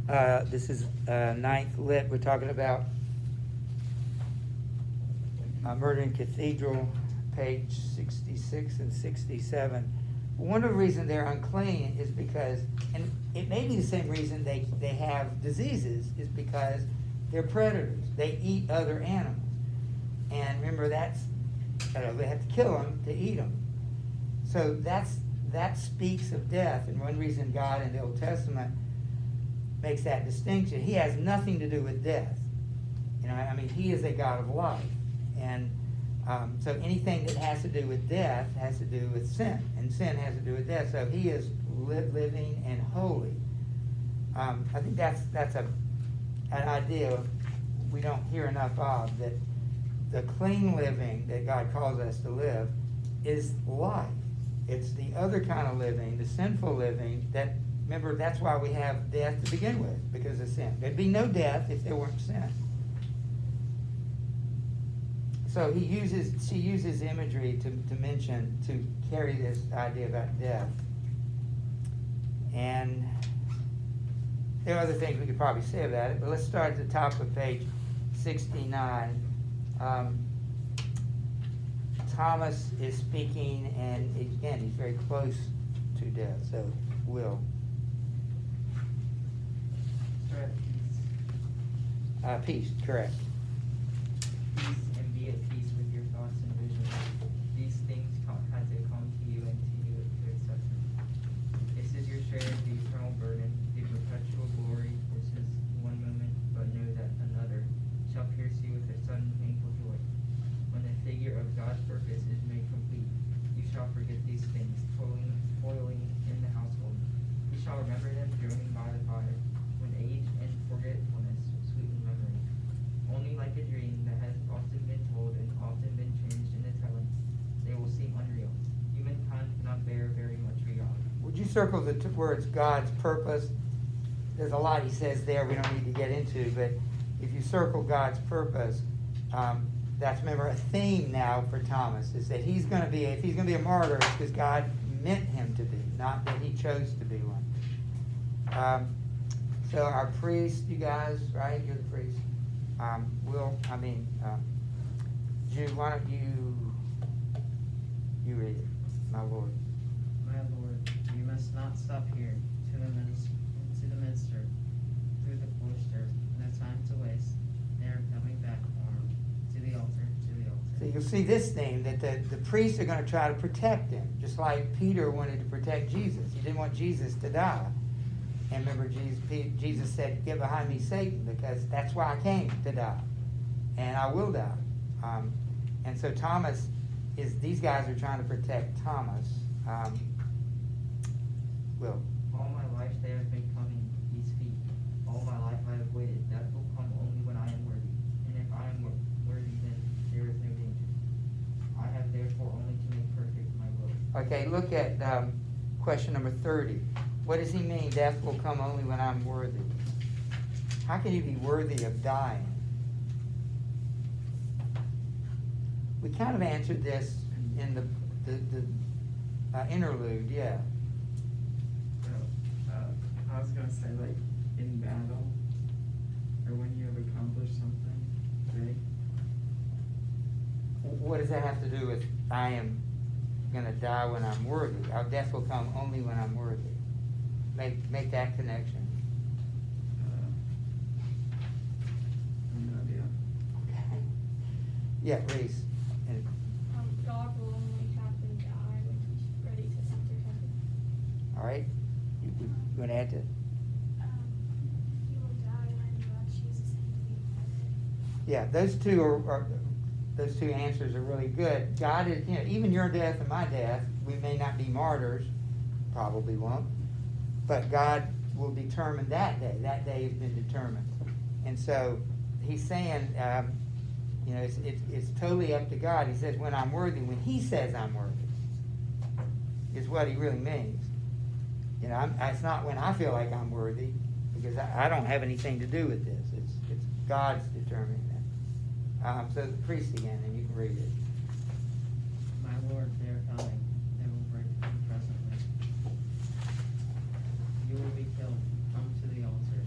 This is ninth lit. We're talking about Murder in Cathedral, page 66 and 67. One of the reasons they're unclean is because, and it may be the same reason they have diseases, is because they're predators. They eat other animals. And remember, they have to kill them to eat them. So that speaks of death. And one reason God in the Old Testament makes that distinction, he has nothing to do with death. He is a God of life. And so anything that has to do with death has to do with sin, and sin has to do with death. So he is living and holy. I think that's an idea we don't hear enough of, that the clean living that God calls us to live is life. It's the other kind of living, the sinful living, that, remember, that's why we have death to begin with, because of sin. There'd be no death if there weren't sin. So she uses imagery to carry this idea about death. And there are other things we could probably say about it, but let's start at the top of page 69. Thomas is speaking, and again, he's very close to death, so Will. Peace, correct. Peace, and be at peace with your thoughts and visions. These things had to come to you, and to you to accept them. This is your share of the eternal burden, the perpetual glory, which is one moment, but know that another shall pierce you with a sudden painful joy. When the figure of God's purpose is made complete, you shall forget these things, toiling in the household. You shall remember them droning by the fire, when age and forgetfulness sweeten memory. Only like a dream that has often been told and often been changed in the telling, they will seem unreal. Humankind cannot bear very much reality. Would you circle the words God's purpose? There's a lot he says there we don't need to get into, but if you circle God's purpose, that's, remember, a theme now for Thomas, is that if he's going to be a martyr, it's because God meant him to be, not that he chose to be one. So our priest, you guys, right? You're the priest. Jude, why don't you read it, my Lord. My Lord, you must not stop here to the minster, through the cloister, no time to waste. They are coming back armed to the altar, to the altar. So you'll see this thing, that the priests are going to try to protect him, just like Peter wanted to protect Jesus. He didn't want Jesus to die. And remember, Jesus said, "Get behind me, Satan," because that's why I came, to die. And I will die. And so these guys are trying to protect Thomas. Will. All my life they have been coming, these feet. All my life I have waited. That will come only when I am worthy. And if I am worthy, then there is no danger. I have therefore only to make perfect my will. Okay, look at question number 30. What does he mean, death will come only when I'm worthy? How can you be worthy of dying? We kind of answered this in the interlude, yeah. I was gonna say, like, in battle, or when you have accomplished something big. What does that have to do with I am going to die when I'm worthy? Our death will come only when I'm worthy. Make that connection. No idea. Okay. Yeah, Reese. And God will only have them die when he's ready to enter heaven. all right, you want to add to? He will die when God chooses him to be in heaven. Yeah, those two answers are really good. God is, even your death and my death, we may not be martyrs, probably won't, but God will determine that day. That day has been determined. And so he's saying, it's totally up to God. He says, when I'm worthy, when he says I'm worthy, is what he really means. It's not when I feel like I'm worthy, because I don't have anything to do with this. It's God's determining that. So the priest again, and you can read it. My Lord, they are coming. They will break through presently. You will be killed. Come to the altar.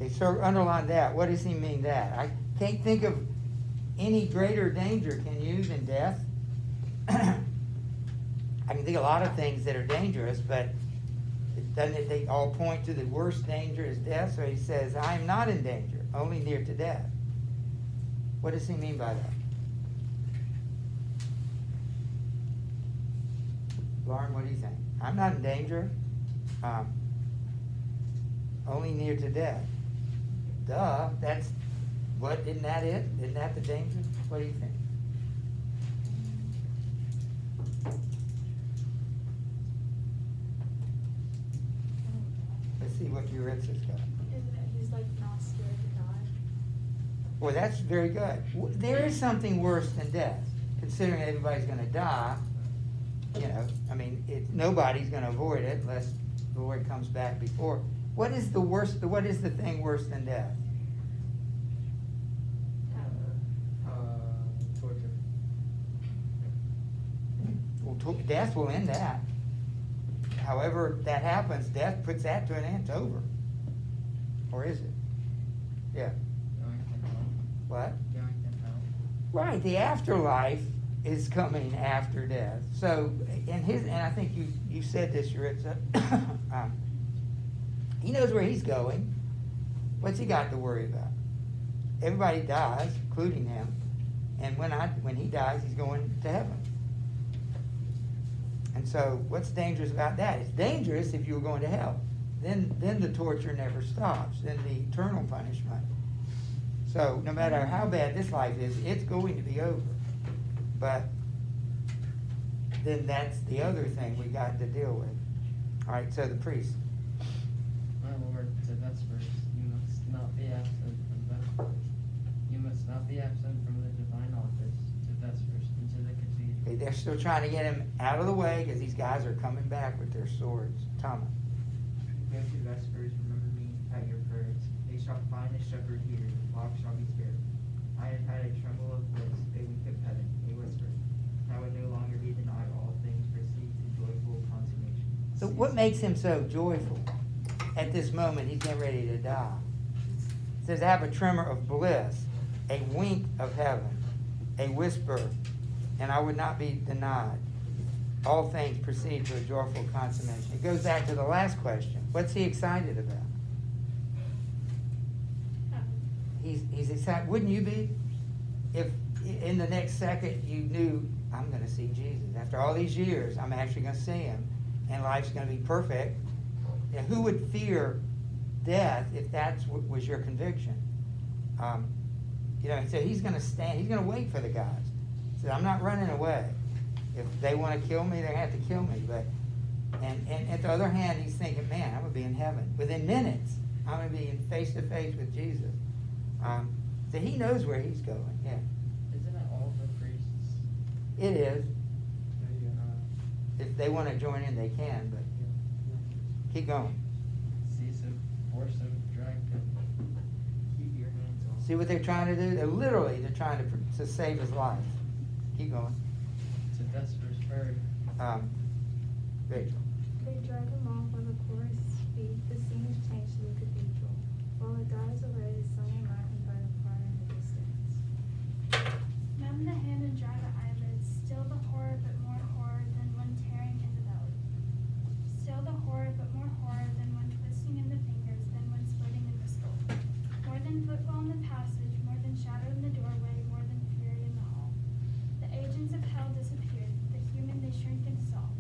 Okay, so underline that. What does he mean that? I can't think of any greater danger, can you, than death? I can think of a lot of things that are dangerous, but doesn't it, they all point to the worst danger is death? So he says, I am not in danger, only near to death. What does he mean by that? Lauren, what do you think? I'm not in danger, only near to death. Duh, that's, what, isn't that it? Isn't that the danger? What do you think? Let's see what Eurydice has got. Isn't it, he's like not scared to die? Well, that's very good. There is something worse than death, considering everybody's gonna die. You know, I mean, nobody's gonna avoid it unless the Lord comes back before. What is the worst, what is the thing worse than death? Torture. Well, death will end that. However that happens, death puts that to an end, it's over. Or is it? Yeah. Going to hell. What? Going to hell. Right, the afterlife is coming after death. So, and I think you said this, Yuritsa, he knows where he's going. What's he got to worry about? Everybody dies, including him, and when he dies, he's going to heaven. And so, what's dangerous about that? It's dangerous if you were going to hell. Then the torture never stops. Then the eternal punishment. So, no matter how bad this life is, it's going to be over. But then that's the other thing we got to deal with. All right, so the priest. My Lord, to Vespers, you must not be absent from Vespers. You must not be absent from the divine office to Vespers into the cathedral. Okay, they're still trying to get him out of the way because these guys are coming back with their swords. Thomas. Go to Vespers, remember me at your prayers. They shall find a shepherd here, the flock shall be spared. I have had a tremble of bliss, a wink of heaven, a whisper. I would no longer be denied, all things proceed to joyful consummation. So what makes him so joyful at this moment? He's getting ready to die. It says, I have a tremor of bliss, a wink of heaven, a whisper, and I would not be denied. All things proceed to a joyful consummation. It goes back to the last question. What's he excited about? He's excited. Wouldn't you be? If in the next second you knew, I'm going to see Jesus. After all these years, I'm actually going to see him, and life's going to be perfect. You know, who would fear death if that's what was your conviction? You know, so he's going to stand. He's going to wait for the guys. He said, I'm not running away. If they want to kill me, they have to kill me. But and at the other hand, he's thinking, man, I'm going to be in heaven within minutes. I'm going to be in face to face with Jesus. So he knows where he's going. Yeah, Isn't it all the priests? it is. If they want to join in, they can. But keep going. Seize him, force him, drag him. Keep your hands off. See what they're trying to do? They're trying to save his life. Keep going. To Vespers buried. Rachel. They drag him off on the chorus speed. The scene is changed to the cathedral. While it dies away, the sun will light him by the fire in the distance. Numb the hand and dry the eyelids. Still the horror, but more horror than one tearing in the belly. Still the horror, but more horror than one twisting in the fingers, than one splitting in the skull. More than footfall in the passage, more than shadow in the doorway, more than fury in the hall. The agents of hell disappeared. The human they shrink and dissolve.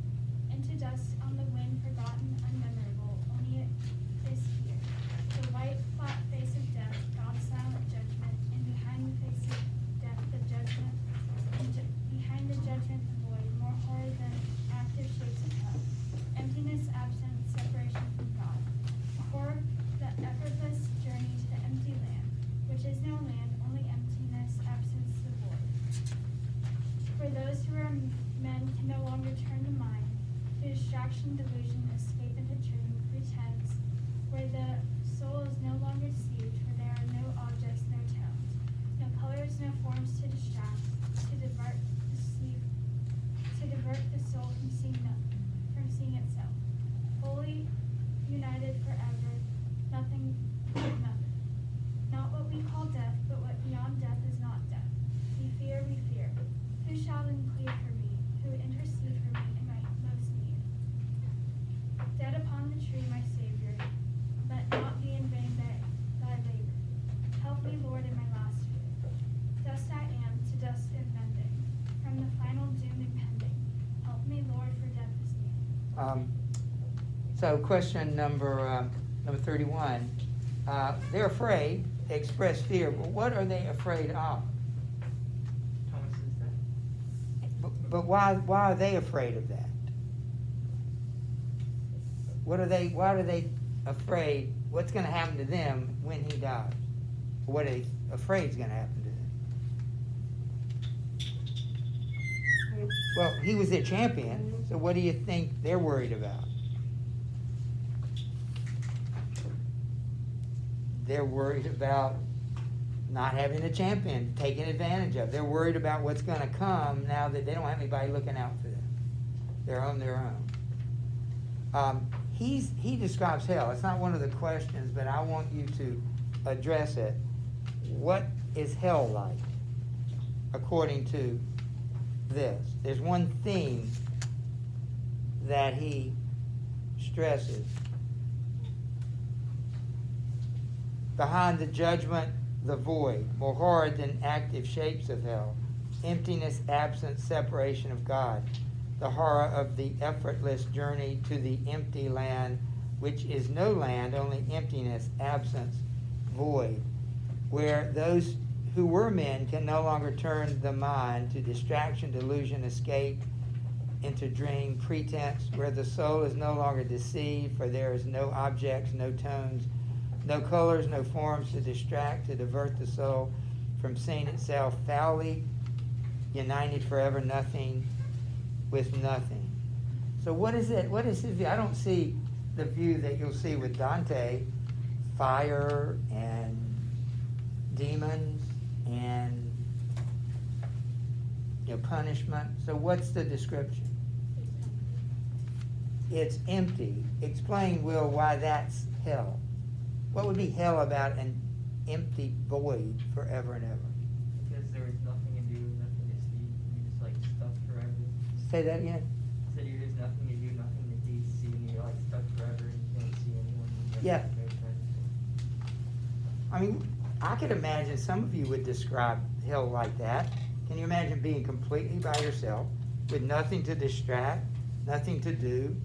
Into dust on the wind, forgotten, unmemorable. Only is here. The white, flat face of death, God's silent judgment, and behind the face of death, the judgment, behind the judgment, the void, more horror than active shapes of hell. Emptiness, absence, separation from God. Horror, the effortless journey to the empty land, which is no land, only emptiness, absence, the void. For those who are men can no longer turn the mind to distraction, delusion, escape into dream, pretense, where the soul is no longer deceived, where there are no objects, no tones, no colors, no forms to distract, to divert, deceive, to divert the soul from seeing itself. Fully united forever, nothing but nothing. So question number 31, they're afraid, they express fear, but what are they afraid of? Thomas is dead. But why are they afraid of that? Why are they afraid, what's gonna happen to them when he dies? What are they afraid is gonna happen to them? Well, he was their champion, so what do you think they're worried about? They're worried about not having a champion, taken advantage of. They're worried about what's gonna come now that they don't have anybody looking out for them. They're on their own. He describes hell. It's not one of the questions, but I want you to address it. What is hell like, according to this? There's one theme that he stresses. Behind the judgment, the void, more horrid than active shapes of hell. Emptiness, absence, separation of God. The horror of the effortless journey to the empty land, which is no land, only emptiness, absence, void. Where those who were men can no longer turn the mind to distraction, delusion, escape, into dream, pretense, where the soul is no longer deceived, for there is no objects, no tones, no colors, no forms to distract, to divert the soul from seeing itself foully united forever, nothing with nothing. So what is it? What is his view? I don't see the view that you'll see with Dante, fire and demons and punishment. So what's the description? It's empty. Explain, Will, why that's hell. What would be hell about an empty void forever and ever? Because there is nothing to do, nothing to see. You're just like stuck forever. Say that again. So there's nothing to do, nothing to see, and you're like stuck forever and you can't see anyone. You Yeah. have no friends. I mean, I could imagine some of you would describe hell like that. Can you imagine being completely by yourself with nothing to distract, nothing to do,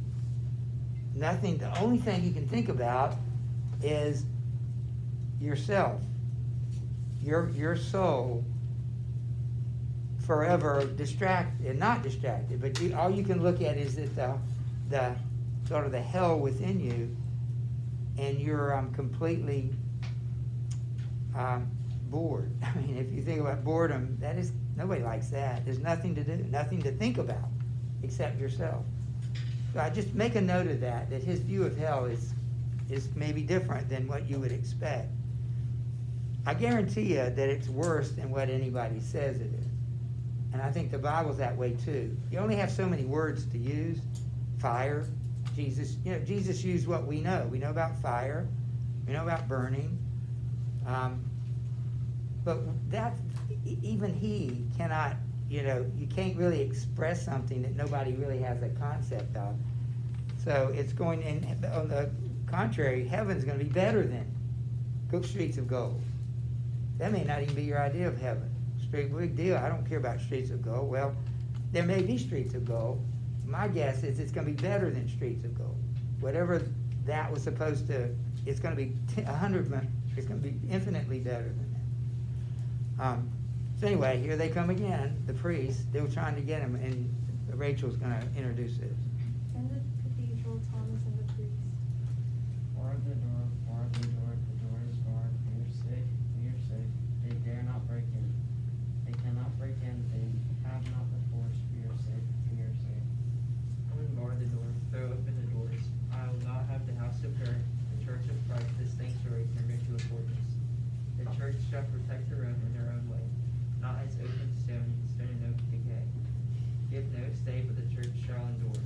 nothing, the only thing you can think about is yourself, your soul forever distracted, not distracted, but all you can look at is that the sort of the hell within you, and you're completely bored. I mean, if you think about boredom, that is, nobody likes that. There's nothing to do, nothing to think about except yourself. So I just make a note of that his view of hell is maybe different than what you would expect. I guarantee you that it's worse than what anybody says it is. And I think the Bible's that way too. You only have so many words to use. Fire, Jesus used what we know. We know about fire, we know about burning. But that, even he cannot, you can't really express something that nobody really has a concept of. So it's going, on the contrary, heaven's going to be better than streets of gold. That may not even be your idea of heaven. Big deal. I don't care about streets of gold. Well, there may be streets of gold. My guess is it's going to be better than streets of gold. Whatever that was supposed to, it's going to be it's going to be infinitely better than that. So anyway, here they come again, the priests. They were trying to get him, and Rachel's going to introduce this. In the cathedral, Thomas and the priest. Guard the door, the door is barred, for your sake, they dare not break in. They cannot break in, they have not the force, for your sake, Come and bar the door, throw open the doors. I will not have the house of prayer, the church of Christ, the sanctuary, turned into a fortress. The church shall protect her own in her own way, not as open stone and oak decay. Give no stay, but the church shall endure.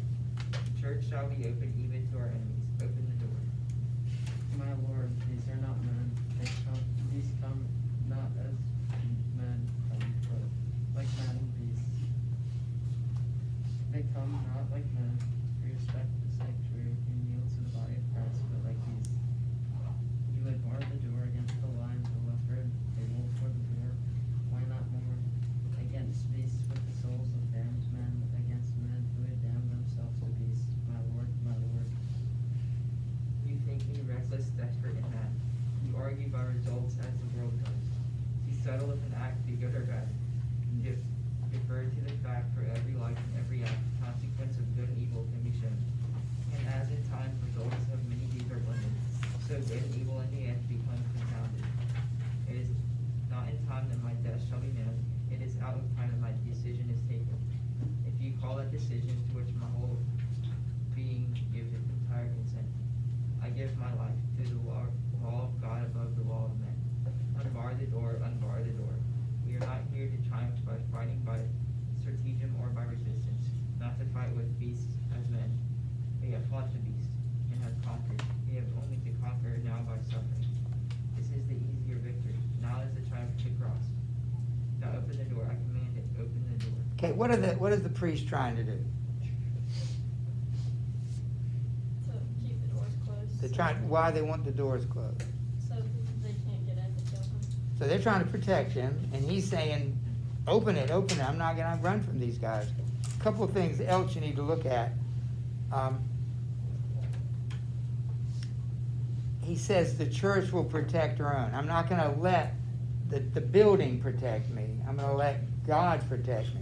The church shall be open even to our enemies. Open the door. My Lord, these are not men, these come not as men, but like men and beasts. They come not like men, we respect the sanctuary, we kneel to the body of Christ, but like beasts. You had barred the door against the lion, the leopard, a wolf for the door. Why not more? Against beasts with the souls of damned men, against men who had damned themselves to beasts. My Lord, good and evil in the end become confounded. It is not in time that my death shall be known, it is out of time that my decision is taken. If you call that decision to which my whole being gives its entire consent, I give my life to the law of God above the law of men. Unbar the door, unbar the door. We are not here to triumph by fighting by stratagem or by resistance, not to fight with beasts as men. We have fought the beast and have conquered. We have only to conquer now by suffering. This is the easier victory. Now is the triumph of the cross. Now open the door. I command it. Open the door. Okay, what is the priest trying to do? To keep the doors closed. Why they want the doors closed? So they can't get in to kill him. So they're trying to protect him, and he's saying, open it, I'm not gonna run from these guys. A couple of things else you need to look at. He says the church will protect her own. I'm not gonna let the building protect me. I'm gonna let God protect me.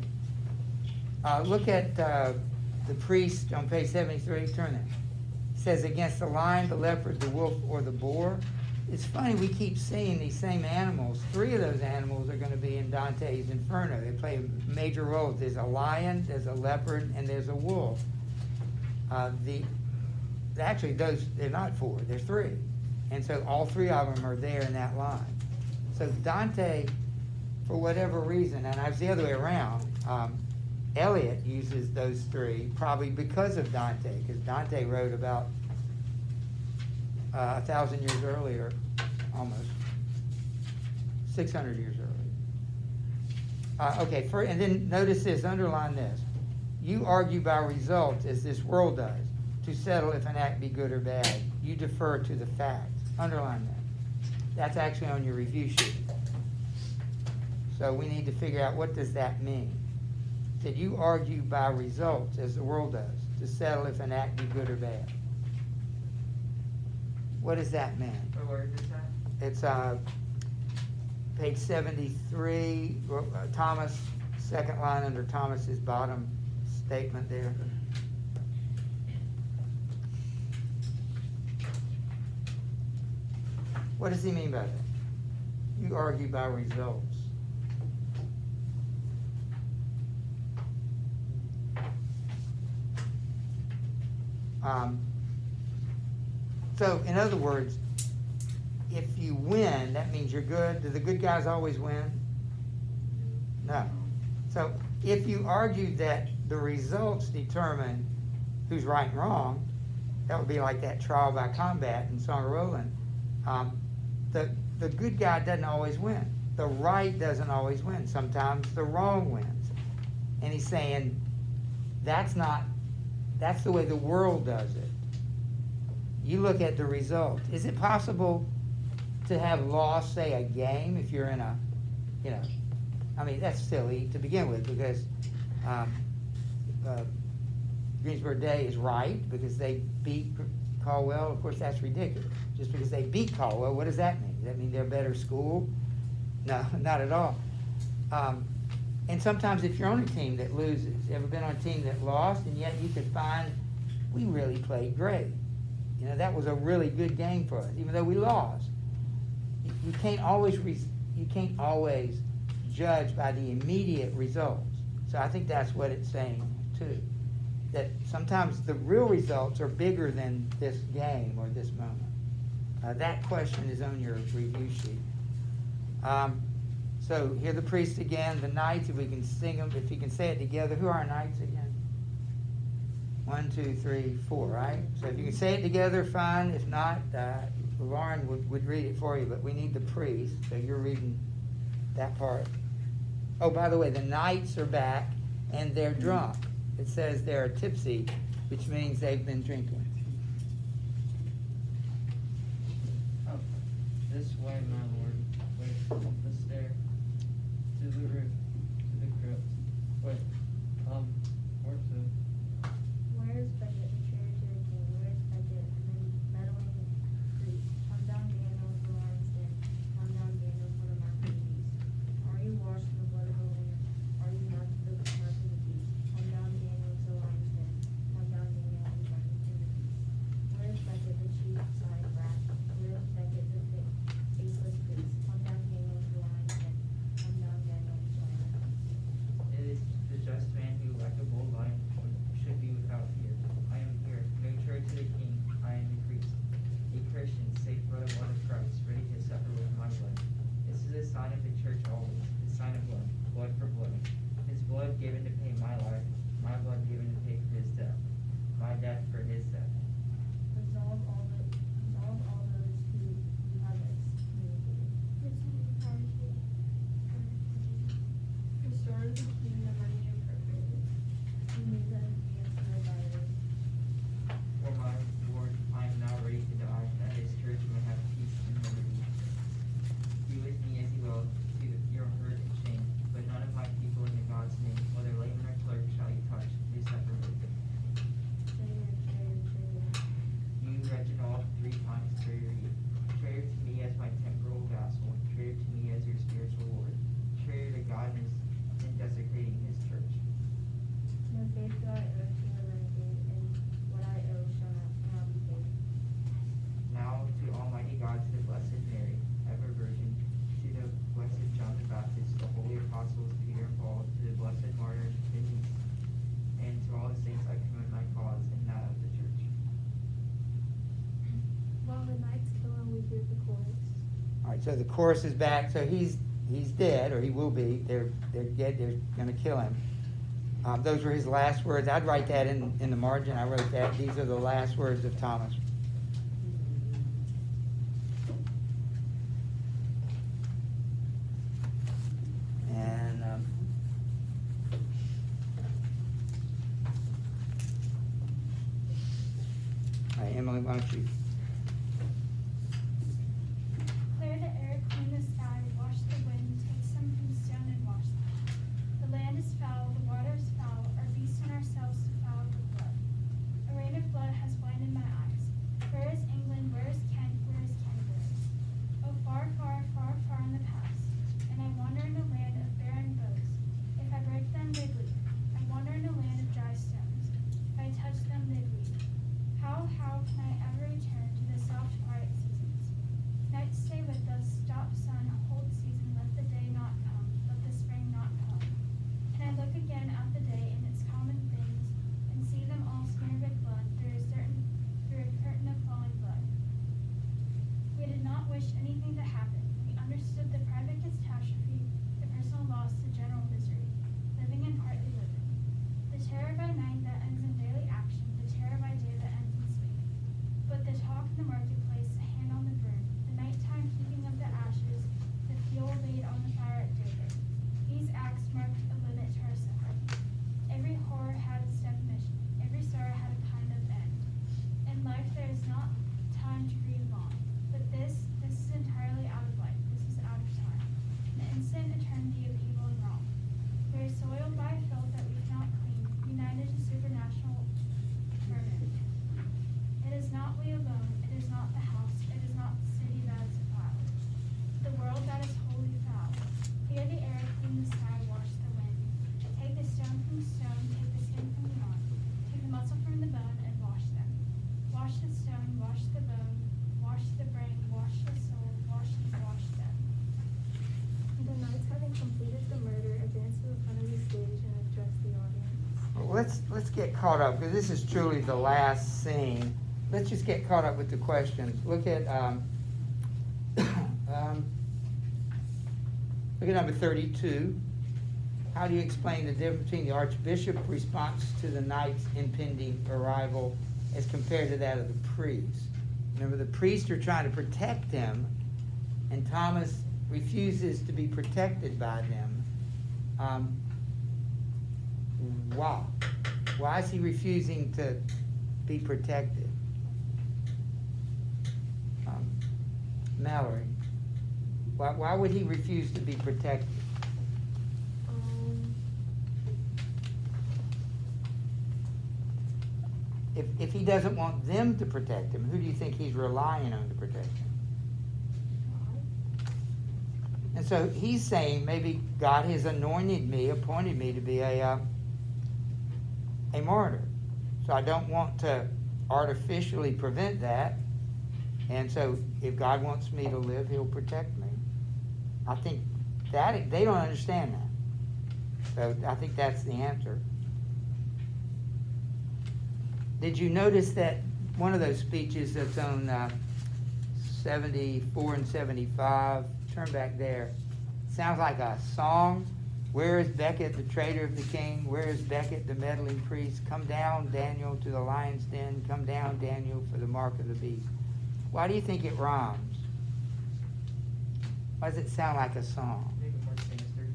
Look at the priest on page 73, turn there. It says against the lion, the leopard, the wolf, or the boar. It's funny, we keep seeing these same animals. 3 of those animals are gonna be in Dante's Inferno. They play major roles. There's a lion, there's a leopard, and there's a wolf. Actually, they're not 4, there's 3. And so all 3 of them are there in that line. So Dante, for whatever reason, and it's the other way around, Eliot uses those 3 probably because of Dante, because Dante wrote about 1,000 years earlier, almost 600 years earlier. Okay, and then notice this, underline this. You argue by results as this world does, to settle if an act be good or bad. You defer to the facts. Underline that. That's actually on your review sheet. So we need to figure out, what does that mean? That you argue by results as the world does, to settle if an act be good or bad. What does that mean? Where is this at? It's page 73, Thomas, second line under Thomas's bottom statement there. What does he mean by that? You argue by results. So, in other words, if you win, that means you're good. Do the good guys always win? No. So, if you argue that the results determine who's right and wrong, that would be like that trial by combat in Song of Roland. The good guy doesn't always win. The right doesn't always win. Sometimes the wrong wins. And he's saying that's the way the world does it. You look at the result. Is it possible to have lost, say, a game if you're in a, I mean, that's silly to begin with, because Greensboro Day is right because they beat Caldwell. Of course, that's ridiculous. Just because they beat Caldwell, what does that mean? Does that mean they're a better school? No, not at all. And sometimes if you're on a team that loses, ever been on a team that lost, and yet you could find, we really played great. That was a really good game for us, even though we lost. You can't always judge by the immediate results. So I think that's what it's saying too. That sometimes the real results are bigger than this game or this moment. That question is on your review sheet. So here the priest again, the knights, if we can sing them, if you can say it together. Who are our knights again? 1, 2, 3, 4, right? So if you can say it together, fine. If not, Lauren would read it for you, but we need the priest, so you're reading that part. Oh, by the way, the knights are back, and they're drunk. It says they're tipsy, which means they've been drinking. Up this way, my lord. Wait, up the stair. To the roof. To the crypt. Wait, where to? Where's Beckett, the tributary king? Where's Beckett, and then meddling priest? Come down, Daniel, for the lion's den. Come down, Daniel, for the mark of the beast. Are you washed in the blood of the Lamb? Are you not the mark of the beast? Come down, Daniel, to the lion's den. Come down, Daniel, and join in the feast. Where's Beckett, the chief side brass? Where's While the knights kill him, we hear the chorus. All right, so the chorus is back. So he's dead, or he will be. They're dead. They're going to kill him. Those were his last words. I'd write that in the margin. I wrote that. These are the last words of Thomas. And all right, Emily, why don't you? Clear the air, clean the sky, wash the wind, take some from the stone and wash them. The land is foul, the water is foul, our beasts and ourselves defiled with blood. A rain of blood has blinded my eyes. Where is England? Where is Kent? Where is Canterbury? Oh, far, far, far, far in the past. And I wander in a land of barren bows. If I break them, they bleed. I wander in a land of dry stones. If I touch them, they bleed. How can I ever return to the soft, quiet seasons? Night stay with us, stop sun, hold season, let the day not come, let the spring not come. And I look again at the day and its common things, and see them all smeared with blood through a curtain of falling blood. We did not wish anything to happen. We understood the private catastrophe, the personal loss, the general misery, living and partly living. The terror by night that ends in daily action, the terror by day that ends in sleep. But the talk in the marketplace, a hand on the broom, the nighttime heaping of the ashes, the fuel laid on the fire at daybreak. These acts marked a limit to our suffering. Every horror had its definition. Every sorrow had a kind of end. In life there is not time to grieve long. But this is entirely out of life. This is out of time. The instant eternity of evil and wrong. We are soiled by filth that we cannot clean, united to supernatural vermin. It is not we alone, it is not the house, it is not the city that is defiled. The world that is wholly foul. Clear the air, clean the sky, wash the wind. Take the stone from the stone, take the skin from the yarn. Take the muscle from the bone and wash them. Wash the stone, wash the bone, wash the brain, wash the soul, wash them. The knights, having completed the murder, advance to the front of the stage and address the audience. Well, let's get caught up, because this is truly the last scene. Let's just get caught up with the questions. Look at number 32. How do you explain the difference between the archbishop's response to the knight's impending arrival as compared to that of the priest? Remember, the priests are trying to protect him, and Thomas refuses to be protected by them. Why? Why is he refusing to be protected? Mallory, why would he refuse to be protected? If he doesn't want them to protect him, who do you think he's relying on to protect him? And so he's saying, maybe God has anointed me, appointed me to be a martyr. So I don't want to artificially prevent that. And so if God wants me to live, he'll protect me. I think that they don't understand that. So I think that's the answer. Did you notice that one of those speeches that's on 74 and 75, turn back there, sounds like a song? Where is Becket, the traitor of the king? Where is Becket, the meddling priest? Come down, Daniel, to the lion's den. Come down, Daniel, for the mark of the beast. Why do you think it rhymes? Why does it sound like a song? Make it more sinister.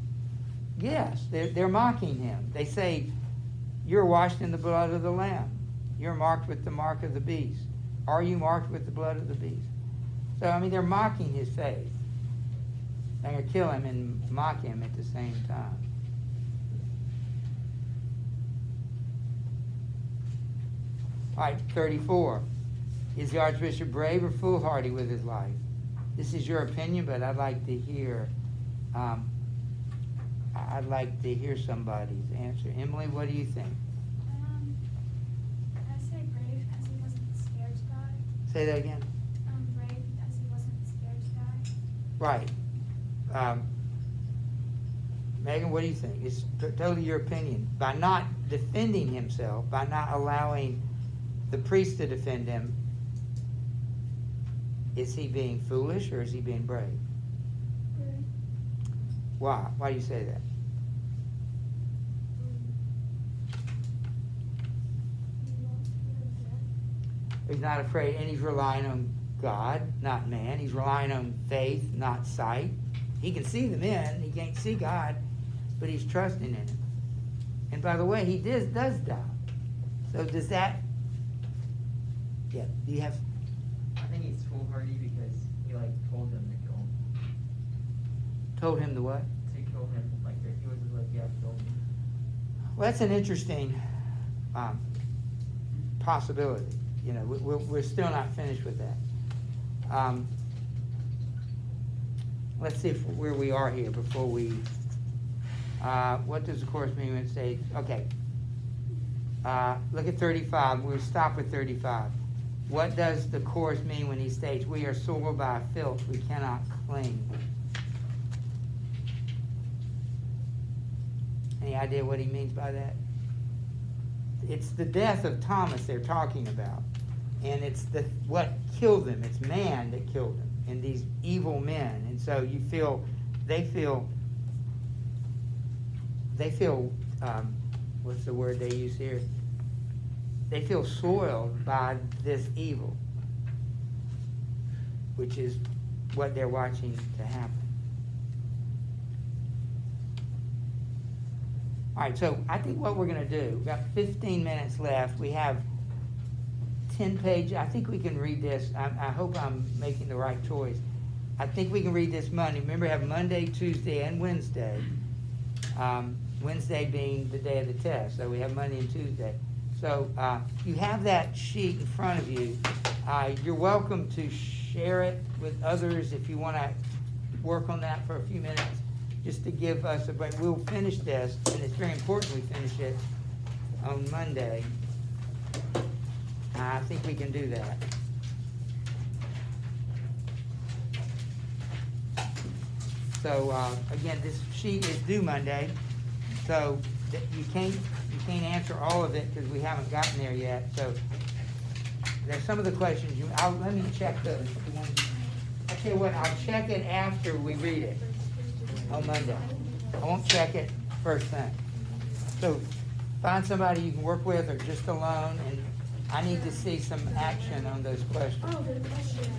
Yes, they're mocking him. They say, you're washed in the blood of the Lamb. You're marked with the mark of the beast. Are you marked with the blood of the beast? So, I mean, they're mocking his faith. They're going to kill him and mock him at the same time. All right, 34. Is the Archbishop brave or foolhardy with his life? This is your opinion, but I'd like to hear somebody's answer. Emily, what do you think? I say brave because he wasn't scared to die. Say that again. Brave because he wasn't scared to die. Right. Megan, what do you think? It's totally your opinion. By not defending himself, by not allowing the priest to defend him, Is he being foolish or is he being brave? Why? Why do you say that? He's not afraid, and he's relying on God, not man. He's relying on faith, not sight. He can see the men, he can't see God, but he's trusting in him. And by the way, he does die. So does that, yeah, do you have, I think he's foolhardy because he like told them to kill him. told him to what? To kill him, like he was like, yeah, kill me. Well, that's an interesting possibility. You know, we're still not finished with that. Let's see where we are here before we. What does the course mean when it says? Okay. Look at 35. We'll stop with 35. What does the course mean when he states, "We are soiled by filth we cannot clean"? Any idea what he means by that? It's the death of Thomas they're talking about. And it's what killed them. It's man that killed them, and these evil men. And so they feel, what's the word they use here? They feel soiled by this evil, which is what they're watching to happen. All right, so I think what we're going to do, we've got 15 minutes left. We have 10 pages. I think we can read this. I hope I'm making the right choice. I think we can read this Monday. Remember, we have Monday, Tuesday, and Wednesday. Wednesday being the day of the test. So we have Monday and Tuesday. So you have that sheet in front of you. You're welcome to share it with others if you want to work on that for a few minutes, just to give us a break. We'll finish this, and it's very important we finish it on Monday. I think we can do that. So again, this sheet is due Monday, so you can't answer all of it because we haven't gotten there yet. So there's some of the questions. Let me check those. I tell you what, I'll check it after we read it on Monday. I won't check it first thing. So find somebody you can work with or just alone, and I need to see some action on those questions. Oh, the question.